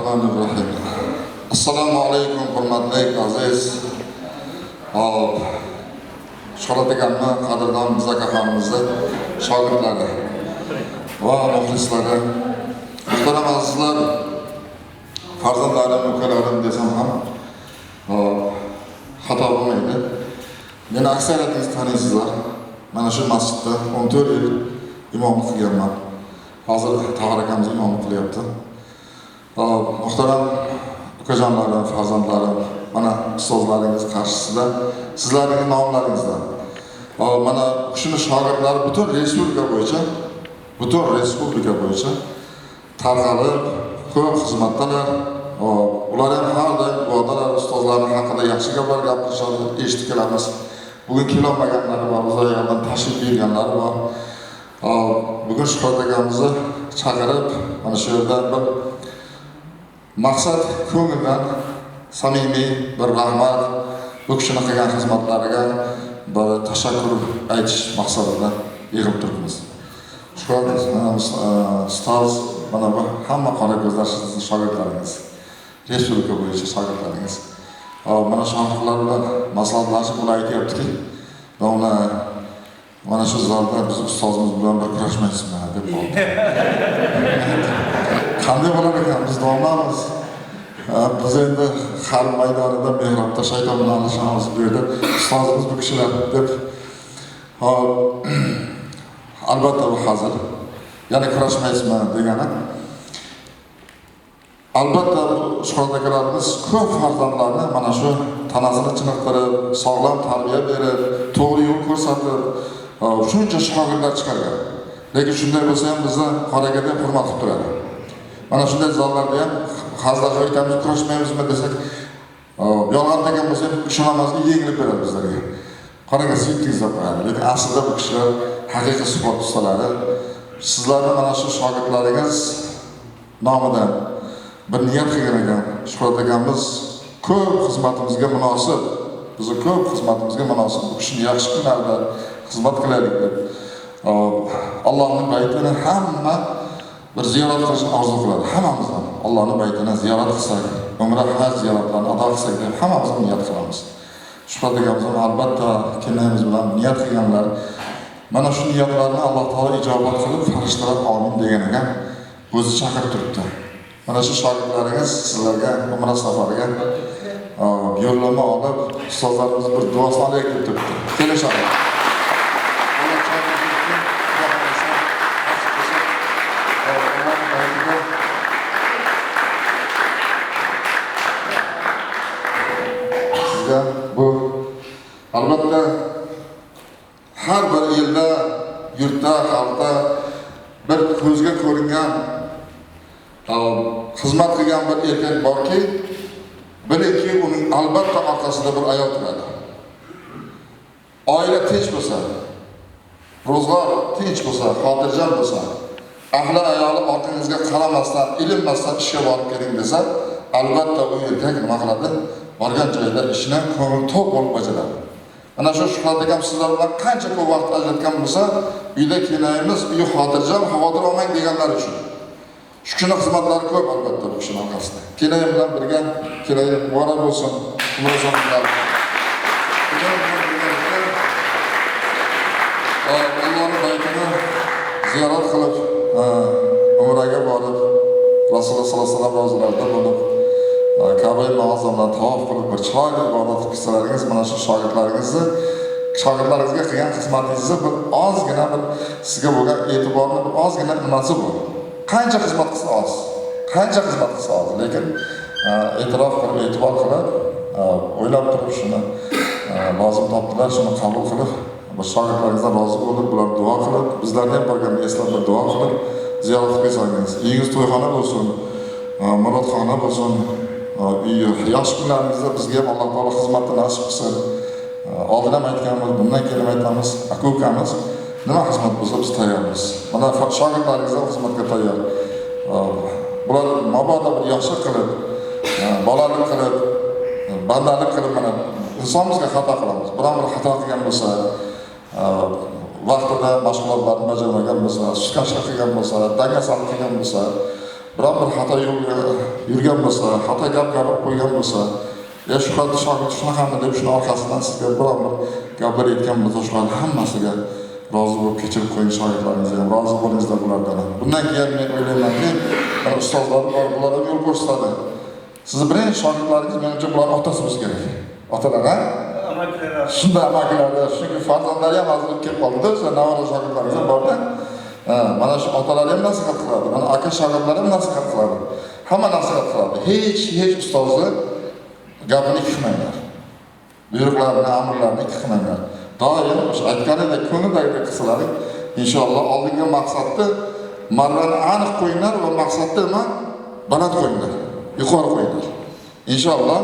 Bismillahirrahmanirrahim. Assalomu alaykum hurmatli aziz Sholat akamni qadrdon Muzak akamizni shogirdlari va muxlislari, muhtaram azizlar, farzandlarim, ukalarim desam ham xato bo'lmaydi. Meni aksariyatingiz taniysizlar. Mana shu masjidda 14 yil imomlik qilganman. Hozir Tahir akamiz imomlik qilyapti. Muhtaram ukajonlarim, farzandlarim, mana ustozlaringiz qarshisida sizlarning nomlaringizdan mana shuni shogirdlari butun respublika bo'yicha tarqalib ko'p xizmatdalar. Ular ham har doim duodalar, ustozlarning haqida yaxshi gaplar gapirishadi, eshitib kelamiz. Bugun kelolmaganlar bor, uzoqdan tashrif buyurganlar bor. Bugun Shuhrat akamizni chaqirib, mana shu yerda bir maqsad ko'ngildan samimiy bir rahmat, bu kishining qilgan xizmatlariga bir tashakkur aytish maqsadida yig'ilib turibmiz. Shuhrat ustoz, mana bu hamma qora ko'zlar sizning shogirdlaringiz, respublika bo'yicha shogirdlaringiz. Mana shogirdlar bilan maslahatlashib ular aytyaptiki, mana shu zalda biz ustozimiz bilan bir kurashmaysizmi deb qoldi. Qanday bo'lar ekan, biz domlamiz. Biz endi har maydonida mehrobda shayton bilan alishamiz bu yerda ustozimiz bu kishilar deb. Albatta bu hazır. Ya'ni kurashmaysizmi degani. Albatta bu Shuhrat akalarimiz ko'p farzandlarni mana shu tanasini chiniqtirib, sog'lom tarbiya berib, to'g'ri yo'l ko'rsatib, shuncha shogirdlar chiqargan. Lekin shunday bo'lsa ham bizni qoraga deb hurmat qilib turadi. Mana shunday zallarda ham hazillar aytamiz, kurashmaymizmi desak, yolg'on degan bo'lsa ham ishonamazki, yengilib beradi bizlarga. Qoraga suyuktingiz deb qo'yadi. Lekin aslida bu kishilar haqiqiy sport ustalari. Sizlarning mana shu shogirdlaringiz nomidan bir niyat qilgan ekan. Shuhrat akamiz ko'p xizmatimizga munosib, bizni ko'p xizmatimizga munosib bu kishini yaxshi kunlarda xizmat qilaylik deb Allohning baytini hamma bir ziyorat qilishni orzu qiladi. Hammamizdan Allohning baytini ziyorat qilsak, umra haj ziyoratlarini ado qilsak deb hammamiz niyat qilamiz. Shuhrat akamizning albatta kelganimiz bilan niyat qilganlar. Mana shu niyatlarni Alloh taolo ijobat qilib, farishtalar amin degan ekan, o'zi chaqirib turibdi. Mana shu shogirdlaringiz sizlarga umra safariga yo'llanma olib, ustozlarimiz bir duosini olaylik deb turibdi. Kelishadi. Sizga bu albatta har bir yilda, yurtda, xalqda bir ko'zga ko'ringan xizmat qilgan bir erkak borki, bilingki uning albatta orqasida bir ayol turadi. Oila tinch bo'lsa, ro'zg'or tinch bo'lsa, xotirjam bo'lsa, ahli ayoli orqangizga qaramasdan, ilinmasdan ishga borib keling desa, albatta u erkak nima qiladi? Borgan joyda ishni ko'ngil to'q bo'lib bajaradi. Mana shu Shuhrat akam sizlar bilan qancha ko'p vaqt ajratgan bo'lsa, uyda kelaymiz, uy xotirjam, xavotir olmang deganlar uchun. Shu kishini xizmatlari ko'p albatta bu kishining orqasida. Kelayim bilan birga, kelayim muborak bo'lsin. Allohning baytini ziyorat qilib, umraga borib, Rasululloh sollallohu alayhi vasallam ro'zalarida bo'lib, Ka'ba-i Muazzamdan tavof qilib bir chiroyli ibodat qilsalaringiz, mana shu shogirdlaringizga qilgan xizmatingizni bir ozgina bir sizga bo'lgan e'tiborni bir ozgina nimasi bor. Qancha xizmat qilsa oz, lekin e'tirof qilib, e'tibor qilib, o'ylab turib shuni lozim topdilar, shuni qabul qilib, bu shogirdlaringizdan rozi bo'lib, bular duo qilib, bizlarni ham birga eslab bir duo qilib, ziyorat qilsangiz, uyingiz to'yxona bo'lsin, murodxona bo'lsin, yosh kunlaringizda bizga ham Alloh taolo xizmatni nasib qilsin. Oldin ham aytganmiz, bundan keyin aytamiz, aka-ukamiz nima xizmat bo'lsa biz tayyormiz. Mana shogirdlaringizga xizmatga tayyor. Bular mabodo bir yoshlik qilib, bolalik qilib, bandalik qilib mana insonimizga xato qilamiz. Biron bir xato qilgan bo'lsa, vaqtida mashg'ulotlarni bajarmagan bo'lsa, suskashlik qilgan bo'lsa, dangasalik qilgan bo'lsa, biron bir xato yo'lga yurgan bo'lsa, xato gap gapirib qo'ygan bo'lsa, ya shu qadar shogird shunaqami deb shuni orqasidan sizga biron bir gaplar aytgan bo'lsa, shularning hammasiga rozi bo'lib kechirib qo'ying, shogirdlaringizga ham rozi bo'lingizlar bulardan. Bundan keyin men o'ylaymanki, ustozlar bor, bular ham yo'l ko'rsatadi. Sizni birinchi shogirdlaringiz menimcha bular otasi bo'lsa kerak. Otalar, ha? Shunday amakilarda, chunki farzandlari ham hozir kelib qoldi-da, o'sha navara shogirdlaringiz ham bor-da. Mana shu otalar ham nasihat qiladi, mana aka shogirdlar ham nasihat qiladi. Hamma nasihat qiladi. Hech ustozni gapini kutmanglar. Buyruqlarini, amrlarini kutmanglar. Doim o'sha aytganidek ko'ngildagidek qilsalaring, inshaalloh oldingi maqsadni marrani aniq qo'yinglar va maqsadni nima? Baland qo'yinglar, yuqori qo'yinglar. Inshaalloh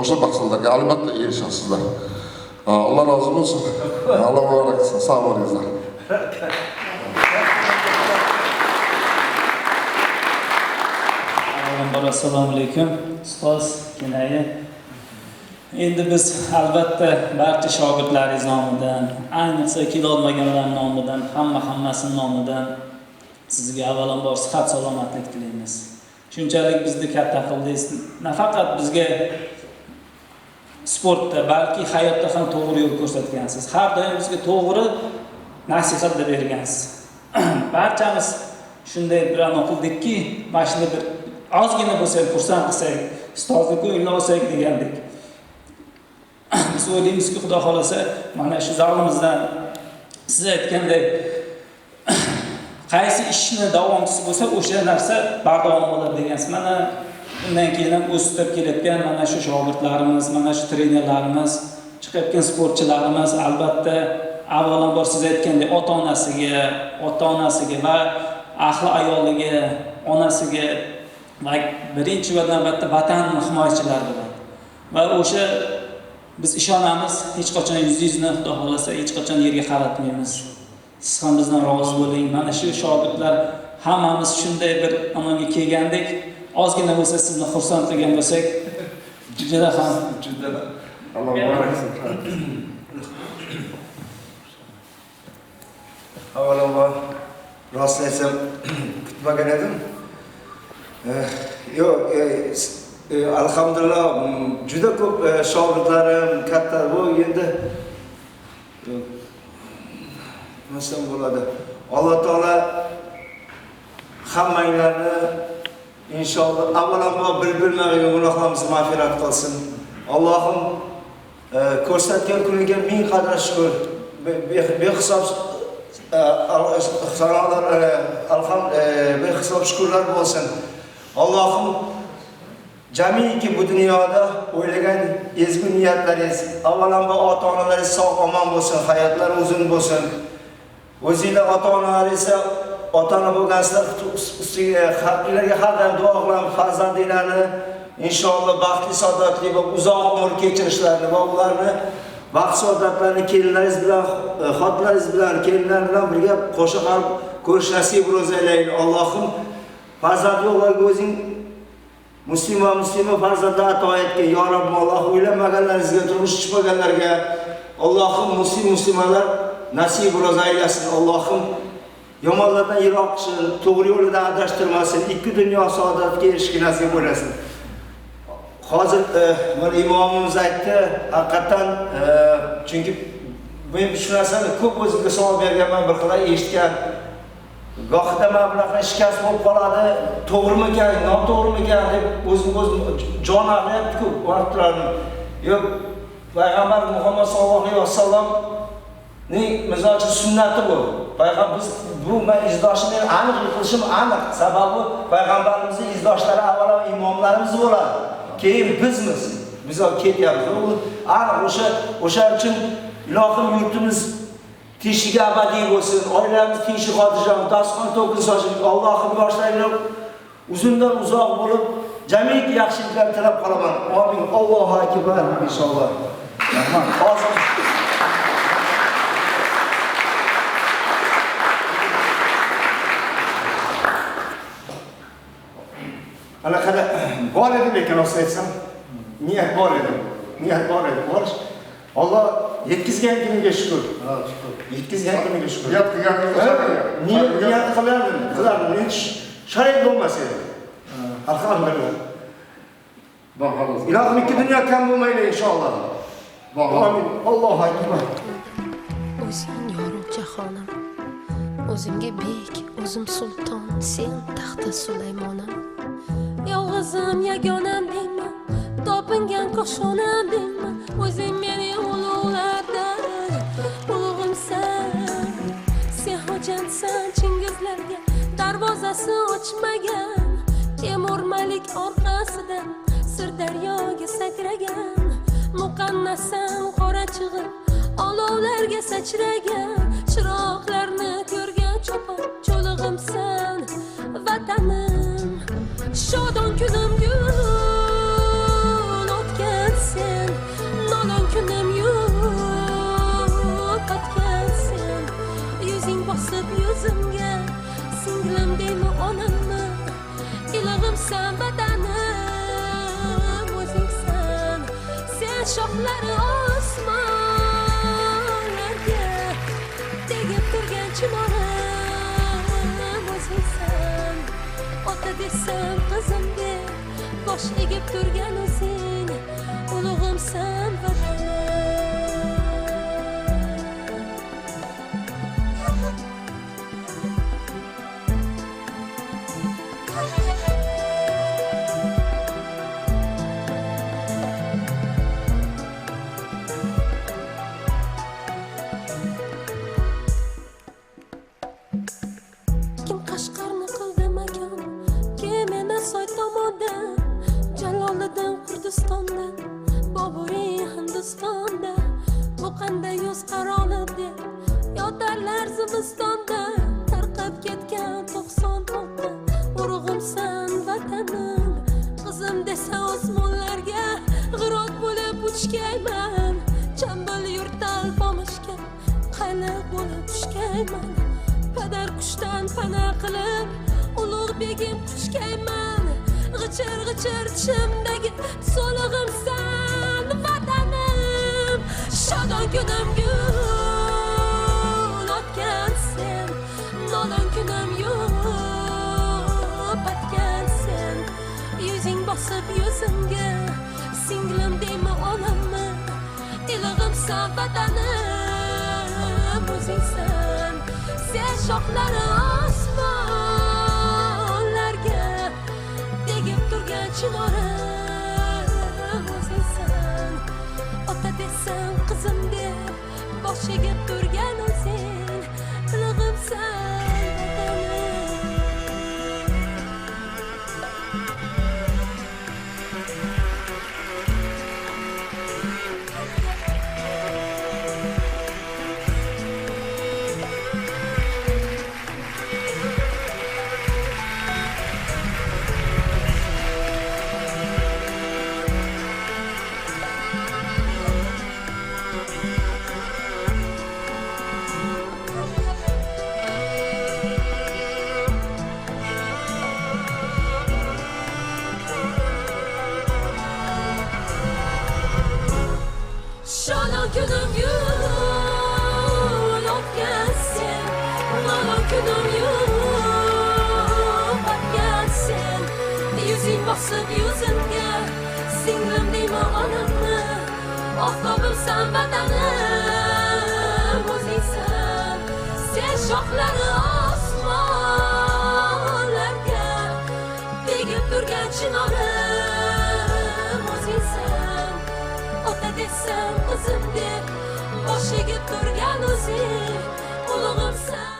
o'sha maqsadlarga albatta erishasizlar. Alloh rozi bo'lsin. Alloh muborak qilsin. Sog' bo'lingizlar. Assalomu alaykum. Ustoz Kenaya. Endi biz albatta barcha shogirdlaringiz nomidan, ayniqsa kelolmaganlar nomidan, hammasi nomidan sizga avvalambor sihat salomatlik tilaymiz. Shunchalik bizni katta qildingiz. Nafaqat bizga sportda, balki hayotda ham to'g'ri yo'l ko'rsatgansiz. Har doim bizga to'g'ri nasihatlar bergansiz. Barchamiz shunday bir qildikki, mashina bir ozgina bo'lsa xursand qilsak, ustozni ko'nglini olsak degandik. Biz o'ylaymizki, Xudo xolasa, mana shu zalimizdan siz aytgandek qaysi ishni davomchisi bo'lsa, o'sha narsa bardavom bo'ladi degansiz. Mana bundan keyin ham o'sib kelayotgan mana shu shogirdlarimiz, mana shu trenerlarimiz, chiqayotgan sportchilarimiz albatta avvalambor siz aytgandek ota-onasiga va ahli ayoliga, onasiga va birinchi va navbatda vatan himoyachilari bo'ladi. Va o'sha biz ishonamiz, hech qachon yuzingizni Xudo xolasa hech qachon yerga qaratmaymiz. Siz ham bizdan rozi bo'ling. Mana shu shogirdlar hammamiz shunday bir amalga kelgandik. Ozgina bo'lsa sizni xursand qilgan bo'lsak, juda ham Alloh muborak qilsin. Avvalambor rost aytsam kutmagan edim. Alhamdulillah juda ko'p shogirdlarim katta bu endi nasam bo'ladi. Alloh taolo hammanglarni inshaalloh avvalambor bir-birlariga gunohlarimizni mag'firat qilsin. Allohim ko'rsatgan kuniga ming qadar shukr. Behisob sanolar behisob shukrlar bo'lsin. Allohim jamiki bu dunyoda o'ylagan ezgu niyatlaringiz, avvalambor ota-onalaringiz sog' omon bo'lsin, hayotlari uzun bo'lsin. O'zingizlar ota-onalar esa ota-ona bo'lgansizlar, ustiga xalqlarga har doim duo qilaman, farzandinglarni inshaalloh baxtli, saodatli va uzoq umr kechirishlarini va ularni baxt saodatlarini kelinlaringiz bilan, xotinlaringiz bilan, kelinlar bilan birga qo'shib ko'rish nasib ro'zaylaydi. Allohim farzandli o'g'illarga o'zing muslima farzandlar ato etgan. Ya Rabbim, Alloh o'ylamaganlaringizga, turmush chiqmaganlarga Allohim muslimalar nasib ro'zaylasin. Allohim yomonlardan yiroq qilsin, to'g'ri yo'lidan adashtirmasin, ikki dunyo saodatga erishishga nasib bo'lasin. Hozir mana imomimiz aytdi, haqiqatan chunki men shu narsani ko'p o'zimga savol berganman, bir xil eshitgan. Gohida mana bunaqa shikast bo'lib qoladi, to'g'rimikan, noto'g'rimikan deb o'zim jon ag'riyapti-ku, borib turardim. Yo'q, payg'ambar Muhammad sallallohu alayhi vasallamning misol sunnati bu. Payg'ambar biz bu men izdoshini aniq qilishim aniq. Sababi payg'ambarimizning izdoshlari avvalo imomlarimiz bo'ladi. Keyin bizmiz. Biz ketyapmiz. Aniq o'sha uchun ilohim yurtimiz tinchlik abadiy bo'lsin, oilamiz tinchlik xotirjam, dasturxon to'kin sochib, Allohim yoshlaringlar uzundan uzoq bo'lib, jamiki yaxshiliklar tilab qolaman. Amin. Allohu akbar inshaalloh. Hozir ana qara bor edi, lekin rost aytsam, niyat bor edi. Borish. Alloh yetkizgan kuniga shukr. Yetkizgan kuniga shukr. Niyat qilganingizga niyat qilardim. Men sharoit bo'lmas edi. Alhamdulillah. Bakalım. Ilohim ikki dunyo kam bo'lmaydi inshaalloh. Amin. Allohu akbar. O'zing yorug' jahonim, o'zimga bek, o'zim sulton, sen taxta Sulaymonim. Yolg'izim yagonam deyman, topingan qo'shonam deyman, o'zing meni ulug'lardan ulug'imsan. Sen xo'jansan Chingizlarga darvozasi ochmagan, Temur Malik orqasidan Sirdaryoga sakragan, muqannasam qora chig'im olovlarga sachragan, chiroqlarni ko'rgan cho'pon cho'lig'imsan vatanim. Shodon kunim gul o'tgan sen, nolon kunim yo'qotgan sen. Yuzing bosib yuzimga, singlim deymi onamni, ilig'imsan vatanim, o'zingsan. Sen shoxlari osmonlarga tegib turgan chimorim, o'zingsan. Ota desam qizim deb bosh egib turgan o'zing, ulug'imsan vatanim. Kim Qashqarni qildi makon, kim Enasoy tomondan, Jaloliddin Kurdistonda, Boburiy Hindistonda, bu qanday yuz qarolib deb yotarlar zimistonda, tarqab ketgan 96 urug'imsan vatanim. Qizim desa osmonlarga g'irot bo'lib uchgayman, chambal yurtal pomishga qaliq bo'lib tushgayman. Padar qushdan pana qilib ulug' begim quchgayman, g'ichir g'ichir tishimdagi so'lig'imsan vatanim. Shodon kunim gul o'tgan sen, nolon kunim yo'qotgan sen. Yuzing bosib yuzimga, singlim deymi onamni, ilig'imsan vatanim, o'zingsan. Sen shoxlari osmonlarga tegib turgan chinorim, o'zingsan. Ota desam qizim deb bosh egib turgan o'zing, ilig'imsan vatanim. Shodon kunim gul o'tgan sen, nolon kunim yo'qotgan sen. Yuzing bosib yuzimga, singlim deymi onamni, oftobimsan vatanim, o'zingsan. Sen shoxlari osmonlarga tegib turgan chinorim, o'zingsan. Ota desam qizim deb bosh egib turgan o'zing, ulug'imsan.